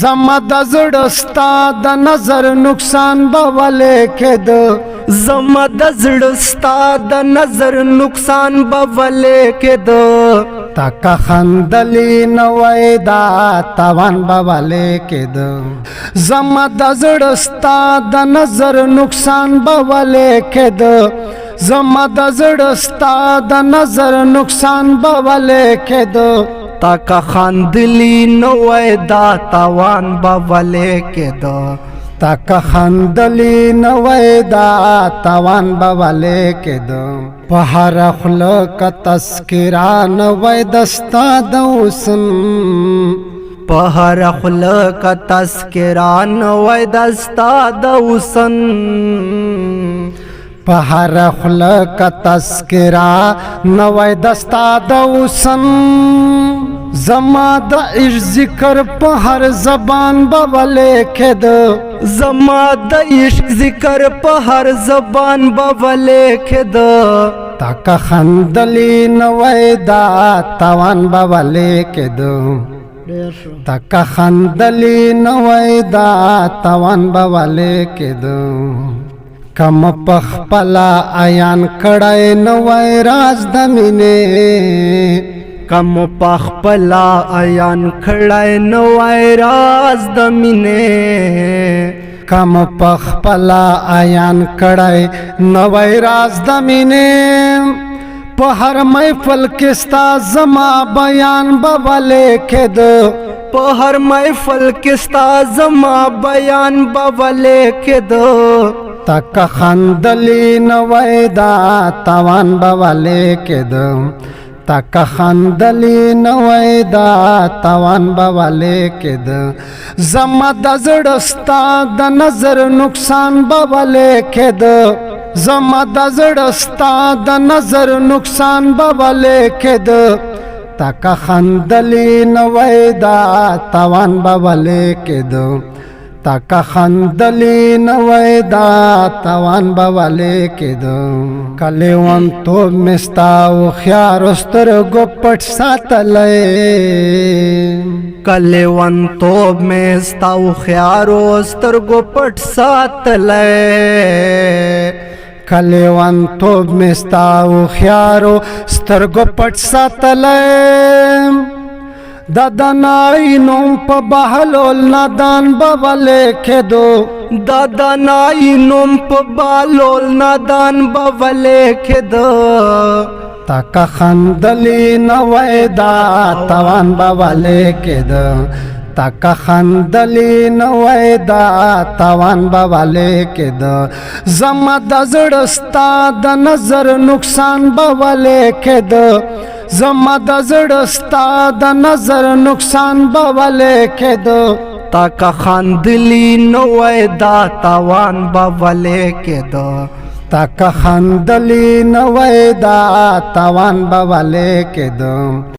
زما د زړه ستا د نظر نقصان به ولې کېده زما د زړه ستا د نظر نقصان به ولې کېده تا که خندلی نه وای دا تاوان به ولې کېده زما د زړه ستا د نظر نقصان به ولې کېده زما د زړه ستا د نظر نقصان به ولې کېده تا که خندلی نو وای دا تاوان به ولې کېده تا که خندلی نه وای دا تاوان به ولې کېده په هر خوله که تذکره نه وای دستا د حسن په هر خوله که تذکره نه وای دستا د حسن په هر خوله که تذکره نه وای دستا د حسن زما د عشق ذکر په هر زبان به ولې کېده زما د عشق ذکر په هر زبان به ولې کېده تا که خندلی نه وای دا تاوان به ولې کېده تا که خندلی نه وای دا تاوان به ولې کېده کم پخپلا عیان کړای نه وای راز د مینې کم پخپلا عیان کړای نو وای راز د مینې کم پخپلا عیان کړای نو وای راز د مینې په هر محفل کې ستا زما بیان به ولې کېده په هر محفل کې ستا زما بیان به ولې کېده تا که خندلی نه وای دا تاوان به ولې کېده تا که خندلی نه وای دا تاوان به ولې کېده زما د زړه ستا د نظر نقصان به ولې کېده زما د زړه ستا د نظر نقصان به ولې کېده تا که خندلی نه وای دا تاوان به ولې کېده تا که خندلی نه وای دا تاوان به ولې کېده کلیوانتوب مې ستا هوښیارو سترګو پټ ساتلی کلیوانتوب مې ستا هوښیارو سترګو پټ ساتلی کلیوانتوب مې ستا هوښیارو سترګو پټ ساتلی د دنای نوم په بهلول نادان به ولې کېدو د دنای نوم په بهلول نادان به ولې کېده تا که خندلی نه وای دا تاوان به ولې کېده تا که خندلی نه وای دا تاوان به ولې کېده زما د زړه ستا د نظر نقصان به ولې کېده زما د زړه ستا د نظر نقصان به ولې کېده تا که خندلی نو وای دا تاوان به ولې کېده تا که خندلی نه وای دا تاوان به ولې کېده